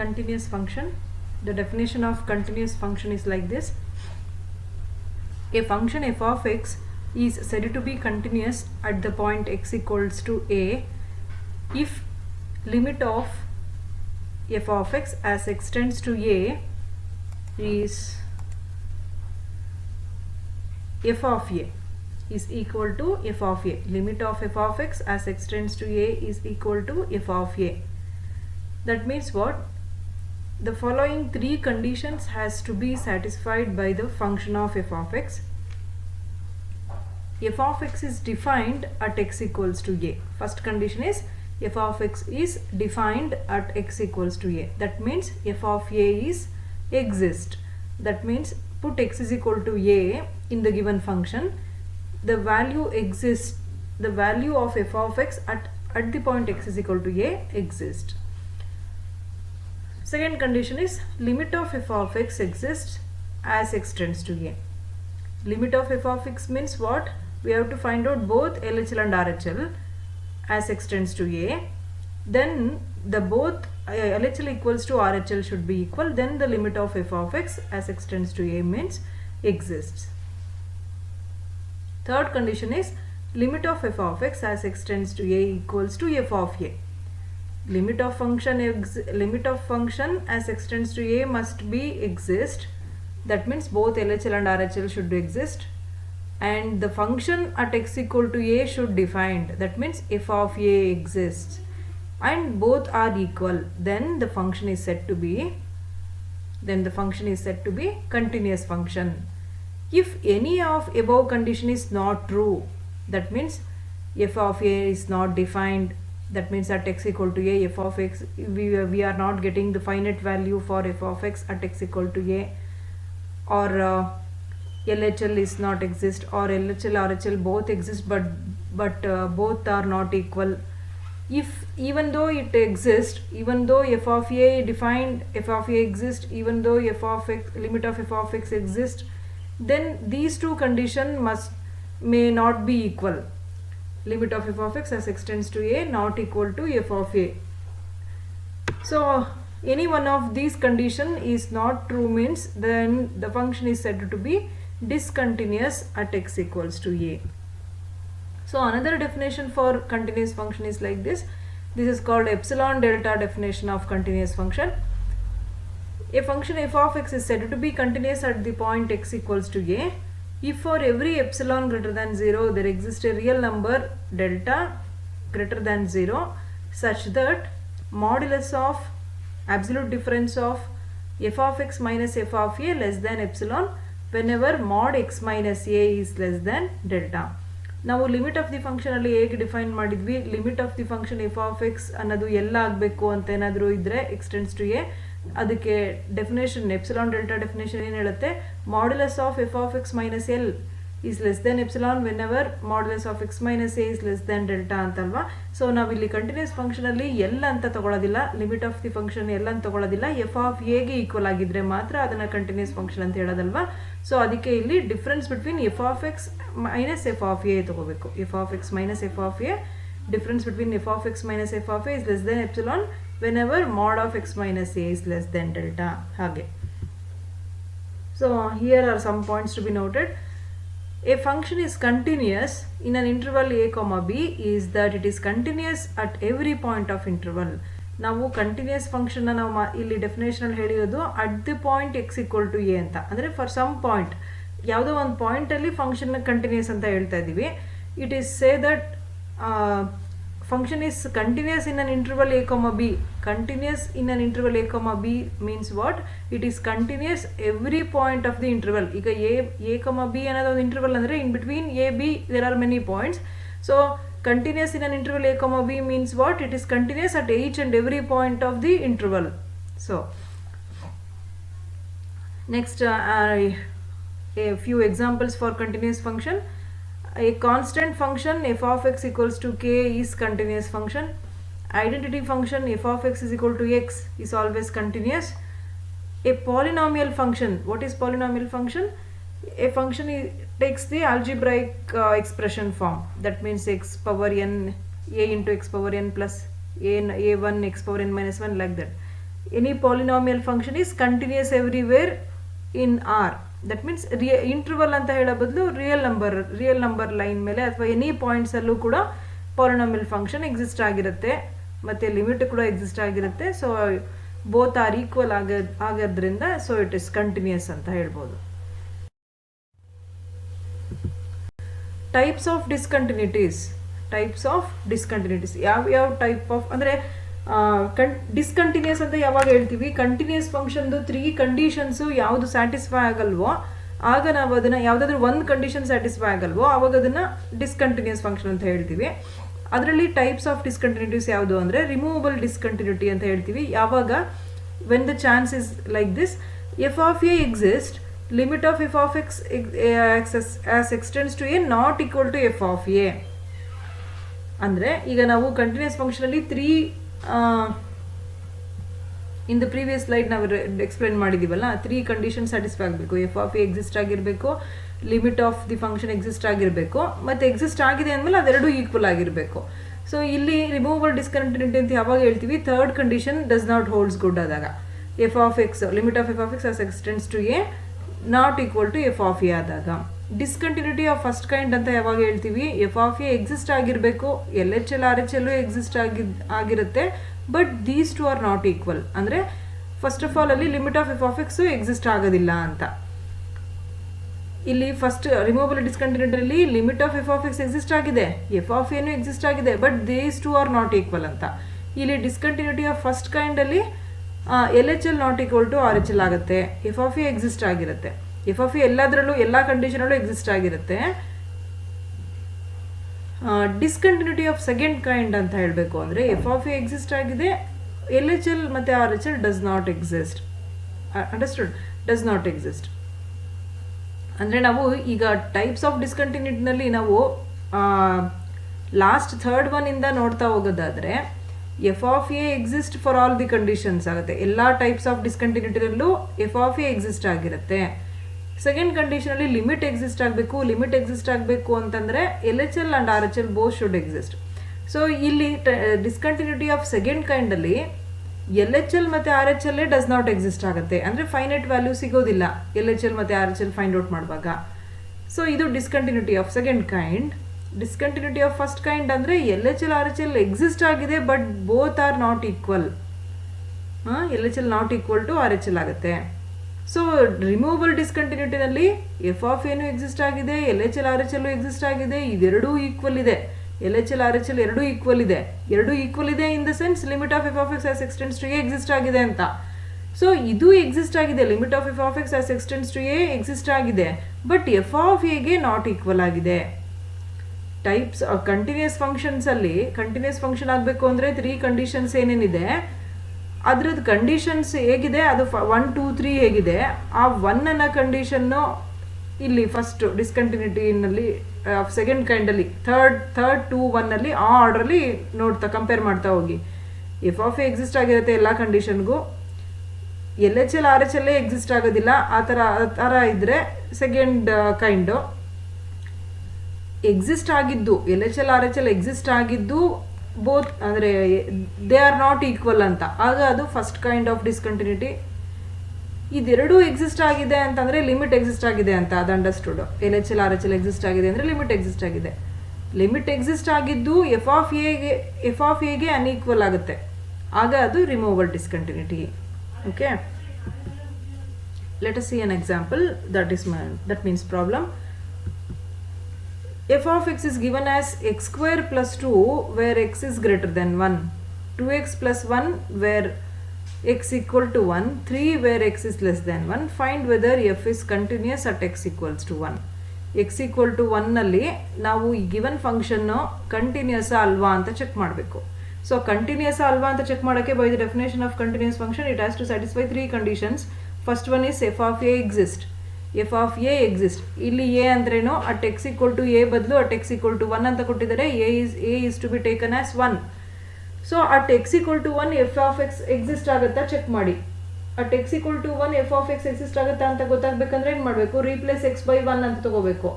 continuous function. The definition of continuous function is like this. A function f of x is said to be continuous at the point x equals to a if limit of f of x as x tends to a is f of a is equal to f of a. Limit of f of x as x tends to a is equal to f of a. That means what? The following three conditions has to be satisfied by the function of f of x. F of x is defined at x equals to a. First condition is f of x is defined at x equals to a. That means f of a is exist. That means put x is equal to a in the given function. The value exists. The value of f of x at the point x is equal to a exists. Second condition is limit of f of x exists as x tends to a. Limit of f of x means what? We have to find out both LHL and RHL as x tends to a. Then the both LHL equals to RHL should be equal. Then the limit of f of x as x tends to a means exists. Third condition is limit of f of x as x tends to a equals to f of a. Limit of function as x tends to a must be exist. That means both LHL and RHL should exist, and the function at x equal to a should defined. That means f of a exists and both are equal. Then the function is said to be continuous function. If any of above condition is not true, that means f of a is not defined. That means at x equal to a, f of x, we are not getting the finite value for f of x at x equal to a, or LHL is not exist, or LHL RHL both exist but both are not equal. If even though it exists, even though f of a defined, f of a exists, even though f of x, limit of f of x exists, then these two conditions may not be equal. Limit of f of x as x tends to a not equal to f of a. So any one of these condition is not true means then the function is said to be discontinuous at x equals to a. So another definition for continuous function is like this. This is called epsilon delta definition of continuous function. A function f of x is said to be continuous at the point x equals to a if for every epsilon greater than 0 there exists a real number delta greater than 0 such that modulus of absolute difference of f of x minus f of a less than epsilon whenever mod x minus a is less than delta. ನಾವು limit of the function ಅಲ್ಲಿ ಹೇಗೆ define ಮಾಡಿದ್ವಿ, limit of the function f of x ಅನ್ನೋದು ಎಲ್ಲ ಆಗಬೇಕು ಅಂತ ಏನಾದರೂ ಇದ್ದರೆ ಎಕ್ಸ್ ಟೆಂಡ್ಸ್ ಟು ಎ, ಅದಕ್ಕೆ ಡೆಫಿನೇಷನ್ ಎಪ್ಸಿಲಾನ್ ಡೆಲ್ಟಾ ಡೆಫಿನೇಷನ್ ಏನು ಹೇಳುತ್ತೆ, modulus of f of x minus L is less than epsilon whenever modulus of x minus a is less than delta ಅಂತಲ್ವಾ. ಸೊ ನಾವಿಲ್ಲಿ continuous ಫಂಕ್ಷನಲ್ಲಿ L ಅಂತ ತಗೊಳ್ಳೋದಿಲ್ಲ, limit of the function L ಅಂತ ತಗೊಳ್ಳೋದಿಲ್ಲ, F of ಎಗೆ equal ಆಗಿದ್ರೆ ಮಾತ್ರ ಅದನ್ನು ಕಂಟಿನ್ಯೂಸ್ ಫಂಕ್ಷನ್ ಅಂತ ಹೇಳೋದಲ್ವಾ. ಸೊ ಅದಕ್ಕೆ ಇಲ್ಲಿ difference between f of x minus f of a ತಗೋಬೇಕು. F of x minus f of a, difference between f of x minus f of a is less than epsilon whenever mod of x minus a is less than delta. Hage. So here are some points to be noted. A function is continuous in an interval a comma b is that it is continuous at every point of interval. ನಾವು continuous ಫಂಕ್ಷನ್ನ ನಾವು ಇಲ್ಲಿ ಡೆಫಿನೇಷನಲ್ಲಿ ಹೇಳಿರೋದು at the point x equal to a ಅಂತ, ಅಂದರೆ for some point, ಯಾವುದೋ ಒಂದು ಪಾಯಿಂಟಲ್ಲಿ ಫಂಕ್ಷನ್ನ ಕಂಟಿನ್ಯೂಸ್ ಅಂತ ಹೇಳ್ತಾ ಇದ್ದೀವಿ. It is say that function is continuous in an interval a comma b. Continuous in an interval a comma b means what? It is continuous every point of the interval. ಈಗ a comma b ಅನ್ನೋದು ಒಂದು interval ಅಂದರೆ in between a b there are many points. So continuous in an interval a comma b means what? It is continuous at each and every point of the interval. So next a few examples for continuous function. A constant function f of x equals to k is continuous function. Identity function f of x is equal to x is always continuous. A polynomial function, what is polynomial function? A function takes the algebraic expression form. That means x power n, a into x power n plus a1 x power n minus 1, like that. any polynomial function is continuous everywhere in R. That means interval ಅಂತ ಹೇಳೋ ಬದಲು real number line ಮೇಲೆ ಅಥವಾ any ಪಾಯಿಂಟ್ಸಲ್ಲೂ ಕೂಡ polynomial function exist ಆಗಿರುತ್ತೆ ಮತ್ತು limit ಕೂಡ exist ಆಗಿರುತ್ತೆ. ಸೊ ಬೋತ್ ಆರ್ ಈಕ್ವಲ್ ಆಗೋದ್ರಿಂದ ಸೊ ಇಟ್ ಇಸ್ ಕಂಟಿನ್ಯೂಸ್ ಅಂತ ಹೇಳ್ಬೋದು. ಟೈಪ್ಸ್ ಆಫ್ ಡಿಸ್ಕಂಟಿನ್ಯೂಟೀಸ್ ಯಾವ ಟೈಪ್ ಆಫ್ ಅಂದರೆ ಡಿಸ್ಕಂಟಿನ್ಯೂಸ್ ಅಂತ ಯಾವಾಗ ಹೇಳ್ತೀವಿ, ಕಂಟಿನ್ಯೂಸ್ ಫಂಕ್ಷನ್ದು 3 ಕಂಡೀಷನ್ಸು ಯಾವುದು ಸ್ಯಾಟಿಸ್ಫೈ ಆಗಲ್ವೋ ಆಗ ನಾವು ಅದನ್ನು, ಯಾವುದಾದ್ರೂ ಒಂದು ಕಂಡೀಷನ್ ಸ್ಯಾಟಿಸ್ಫೈ ಆಗಲ್ವೋ ಆವಾಗ ಅದನ್ನು ಡಿಸ್ಕಂಟಿನ್ಯೂಸ್ ಫಂಕ್ಷನ್ ಅಂತ ಹೇಳ್ತೀವಿ. ಅದರಲ್ಲಿ ಟೈಪ್ಸ್ ಆಫ್ ಡಿಸ್ಕಂಟಿನ್ಯೂಟೀಸ್ ಯಾವುದು ಅಂದರೆ ರಿಮೂವಬಲ್ ಡಿಸ್ಕಂಟಿನ್ಯೂಟಿ ಅಂತ ಹೇಳ್ತೀವಿ. ಯಾವಾಗ when the chance is like this, f of a exist, limit of f of x as x tends to a not equal to f of a. ಅಂದರೆ ಈಗ ನಾವು ಕಂಟಿನ್ಯೂಸ್ ಫಂಕ್ಷನಲ್ಲಿ 3 ಇನ್ ದ ಪ್ರೀವಿಯಸ್ ಸ್ಲೈಡ್ ನಾವು explain ಮಾಡಿದ್ದೀವಲ್ಲ, 3 condition satisfy ಆಗಬೇಕು. F of a exist ಆಗಿರಬೇಕು, limit of the function exist ಆಗಿರಬೇಕು, ಮತ್ತು ಎಕ್ಸಿಸ್ಟ್ ಆಗಿದೆ ಅಂದಮೇಲೆ ಅದೆರಡೂ ಈಕ್ವಲ್ ಆಗಿರಬೇಕು. ಸೊ ಇಲ್ಲಿ ರಿಮೂವಬಲ್ ಡಿಸ್ಕಂಟಿನ್ಯೂಟಿ ಅಂತ ಯಾವಾಗ ಹೇಳ್ತೀವಿ, third condition does not holds good ಆದಾಗ, f of x limit of f of x as x tends to a not equal to f of a ಆದಾಗ. ಡಿಸ್ಕಂಟಿನ್ಯೂಟಿ ಆಫ್ ಫಸ್ಟ್ ಕೈಂಡ್ ಅಂತ ಯಾವಾಗ ಹೇಳ್ತೀವಿ, f of a exist ಆಗಿರಬೇಕು, L H L R H ಎಲ್ಲೂ exist ಆಗಿರುತ್ತೆ, but these two are not equal. ಅಂದರೆ first of all ಅಲ್ಲಿ limit of f of x exist ಆಗೋದಿಲ್ಲ ಅಂತ. ಇಲ್ಲಿ first removable ಡಿಸ್ಕಂಟಿನ್ಯೂಟಿಯಲ್ಲಿ limit of f of x exist ಆಗಿದೆ, f of ಎನು exist ಆಗಿದೆ, but these two are not equal ಅಂತ. ಇಲ್ಲಿ ಡಿಸ್ಕಂಟಿನ್ಯೂಟಿ ಆಫ್ ಫಸ್ಟ್ ಕೈಂಡಲ್ಲಿ L H L not equal to R H L ಆಗುತ್ತೆ, ಎಫ್ ಆಫ್ ಎ ಎಕ್ಸಿಸ್ಟ್ ಆಗಿರುತ್ತೆ, f of a ಎಲ್ಲದರಲ್ಲೂ ಎಲ್ಲ ಕಂಡೀಷನಲ್ಲೂ ಎಕ್ಸಿಸ್ಟ್ ಆಗಿರುತ್ತೆ. ಡಿಸ್ಕಂಟಿನ್ಯೂಟಿ ಆಫ್ ಸೆಕೆಂಡ್ ಕೈಂಡ್ ಅಂತ ಹೇಳಬೇಕು ಅಂದರೆ ಎಫ್ ಆಫ್ ಎ ಎಕ್ಸಿಸ್ಟ್ ಆಗಿದೆ, ಎಲ್ ಎಚ್ ಎಲ್ ಮತ್ತು R H L does not exist. Understood? Does not exist ಅಂದರೆ ನಾವು ಈಗ ಟೈಪ್ಸ್ ಆಫ್ ಡಿಸ್ಕಂಟಿನ್ಯೂಟಿನಲ್ಲಿ ನಾವು ಲಾಸ್ಟ್ ಥರ್ಡ್ ಒನ್ನಿಂದ ನೋಡ್ತಾ ಹೋಗೋದಾದರೆ f of a exist for all the conditions ಆಗುತ್ತೆ. ಎಲ್ಲ ಟೈಪ್ಸ್ ಆಫ್ ಡಿಸ್ಕಂಟಿನ್ಯೂಟಿನಲ್ಲೂ ಎಫ್ ಆಫ್ ಎ ಎಕ್ಸಿಸ್ಟ್ ಆಗಿರುತ್ತೆ. ಸೆಕೆಂಡ್ ಕಂಡೀಷನಲ್ಲಿ ಲಿಮಿಟ್ ಎಕ್ಸಿಸ್ಟ್ ಆಗಬೇಕು ಅಂತಂದರೆ L H L and R H L both should exist. So ಇಲ್ಲಿ ಡಿಸ್ಕಂಟಿನ್ಯೂಟಿ ಆಫ್ ಸೆಕೆಂಡ್ ಕೈಂಡಲ್ಲಿ L H L ಮತ್ತು R H L does not exist ಆಗುತ್ತೆ. ಅಂದರೆ ಫೈನೈಟ್ ವ್ಯಾಲ್ಯೂ ಸಿಗೋದಿಲ್ಲ ಎಲ್ ಎಚ್ ಎಲ್ ಮತ್ತು R H L find out ಮಾಡುವಾಗ. So ಇದು discontinuity of second kind. Discontinuity of first kind ಅಂದರೆ L H L R H L exist ಆಗಿದೆ, but both are not equal. L H L not equal to R H L ಆಗುತ್ತೆ. So removable ಡಿಸ್ಕಂಟಿನ್ಯೂಟಿನಲ್ಲಿ f of ಏನು exist ಆಗಿದೆ, L H L R H ಎಲ್ಲೂ exist ಆಗಿದೆ, ಇದೆರಡೂ equal ಇದೆ. L H L R H L ಎರಡೂ equal ಇದೆ in the sense limit of f of x as x tends to a exist ಆಗಿದೆ ಅಂತ. ಸೊ ಇದು ಎಕ್ಸಿಸ್ಟ್ ಆಗಿದೆ, limit of f of x as x tends to a exist ಆಗಿದೆ, but f of ಎಗೆ not equal ಆಗಿದೆ. Types continuous ಫಂಕ್ಷನ್ಸಲ್ಲಿ continuous function ಆಗಬೇಕು ಅಂದರೆ 3 ಕಂಡೀಷನ್ಸ್ ಏನೇನಿದೆ ಅದ್ರದ್ದು ಕಂಡೀಷನ್ಸ್ ಹೇಗಿದೆ, ಅದು 1 2 3 ಹೇಗಿದೆ, ಆ 1 ಅನ್ನೋ ಕಂಡೀಷನ್ನು ಇಲ್ಲಿ ಫಸ್ಟ್ ಡಿಸ್ಕಂಟಿನ್ಯೂಟಿನಲ್ಲಿ ಸೆಕೆಂಡ್ ಕೈಂಡಲ್ಲಿ ಥರ್ಡ್ 2 1 ಆ ಆರ್ಡ್ರಲ್ಲಿ ಕಂಪೇರ್ ಮಾಡ್ತಾ ಹೋಗಿ. ಎಫ್ ಆಫ್ ಎ ಎಕ್ಸಿಸ್ಟ್ ಆಗಿರುತ್ತೆ ಎಲ್ಲ ಕಂಡೀಷನ್ಗೂ, L H L R H ಎಲ್ಲೇ ಎಕ್ಸಿಸ್ಟ್ ಆಗೋದಿಲ್ಲ. ಆ ಥರ ಇದ್ದರೆ ಸೆಕೆಂಡ್ ಕೈಂಡು ಎಕ್ಸಿಸ್ಟ್ ಆಗಿದ್ದು, L H L R H L exist ಆಗಿದ್ದು ಬೋತ್ ಅಂದರೆ ದೇ ಆರ್ ನಾಟ್ ಈಕ್ವಲ್ ಅಂತ, ಆಗ ಅದು ಫಸ್ಟ್ ಕೈಂಡ್ ಆಫ್ ಡಿಸ್ಕಂಟಿನ್ಯೂಟಿ. ಇದೆರಡೂ ಎಕ್ಸಿಸ್ಟ್ ಆಗಿದೆ ಅಂತಂದರೆ ಲಿಮಿಟ್ ಎಕ್ಸಿಸ್ಟ್ ಆಗಿದೆ ಅಂತ, ಅದು understood. L H L R H L exist ಆಗಿದೆ ಅಂದರೆ ಲಿಮಿಟ್ ಎಕ್ಸಿಸ್ಟ್ ಆಗಿದೆ. ಲಿಮಿಟ್ ಎಕ್ಸಿಸ್ಟ್ ಆಗಿದ್ದು ಎಫ್ ಆಫ್ ಎಗೆ ಅನ್ಈಕ್ವಲ್ ಆಗುತ್ತೆ, ಆಗ ಅದು removable discontinuity. Okay, let us see an example that means problem. F of x is given as x square plus 2 where x is greater than 1, 2x plus 1 where x equal to 1, 3 where x is less than 1. Find whether f is continuous at x equals to 1. x equal to 1 ನಲ್ಲಿ ನಾವು ಈ given function continuous ಅಲ್ವಾ ಅಂತ check ಮಾಡಬೇಕು. So continuous ಅಲ್ವಾ ಅಂತ check ಮಾಡೋಕ್ಕೆ by the definition of continuous function it has to satisfy 3 conditions. First one is f of a exist. F of a exist. ಇಲ್ಲಿ ಎ ಅಂದ್ರೇನು, at x equal to a ಬದಲು at x equal to 1 ಅಂತ ಕೊಟ್ಟಿದ್ದಾರೆ. A is to be taken as 1. So at x equal to 1 f of x exist ಆಗುತ್ತಾ check ಮಾಡಿ. At x equal to 1 f of x exist ಆಗುತ್ತಾ ಅಂತ ಗೊತ್ತಾಗಬೇಕಂದ್ರೆ ಏನು ಮಾಡಬೇಕು, replace X by 1 ಅಂತ ತಗೋಬೇಕು.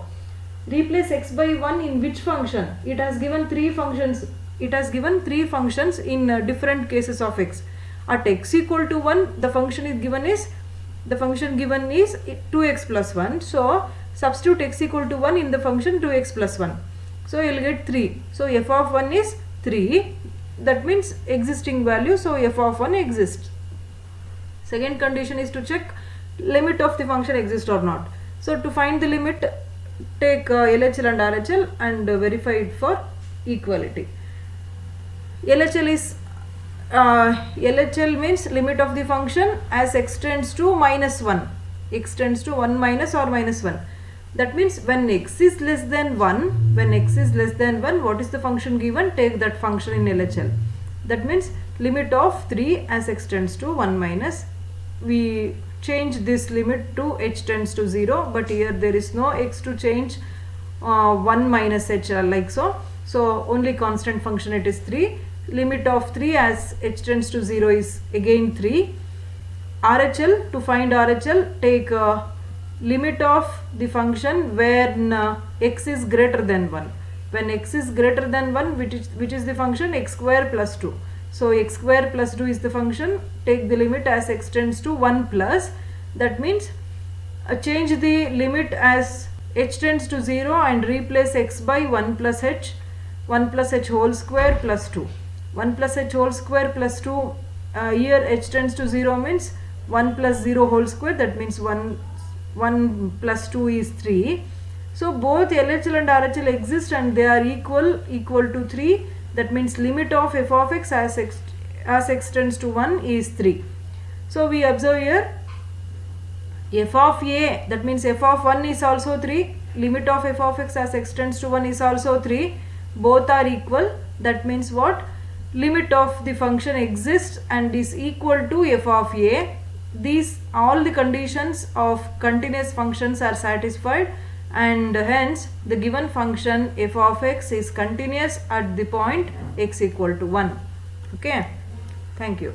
Replace X by 1 in which function? It has given 3 functions. It has given 3 functions in different cases of X. at x equal to 1 the function given is 2x plus 1. So substitute x equal to 1 in the function 2x plus 1. So you will get 3. So f of 1 is 3. That means existing value. So f of 1 exists. Second condition is to check limit of the function exists or not. So to find the limit, take LHL and RHL and verify it for equality. LHL means limit of the function as x tends to minus 1. X tends to 1 minus or minus 1. That means when x is less than 1, what is the function given? Take that function in LHL. That means limit of 3 as x tends to 1 minus. We change this limit to h tends to 0, but here there is no x to change 1 minus h like so. So only constant function, it is 3. Limit of 3 as h tends to 0 is again 3. RHL, to find RHL, take limit of the function when x is greater than 1. When x is greater than 1, which is the function x square plus 2. So x square plus 2 is the function. Take the limit as x tends to 1 plus. That means change the limit as h tends to 0 and replace x by 1 plus h whole square plus 2. 1 plus h whole square plus 2, here h tends to 0 means 1 plus 0 whole square, that means 1 plus 2 is 3. So both LHL and RHL exist and they are equal to 3. That means limit of f of x as x tends to 1 is 3. So we observe here f of a, that means f of 1 is also 3. Limit of f of x as x tends to 1 is also 3. Both are equal. That means what? Limit of the function exists and is equal to f of a. These all the conditions of continuous functions are satisfied, and hence the given function f of x is continuous at the point x equal to 1. Okay, thank you.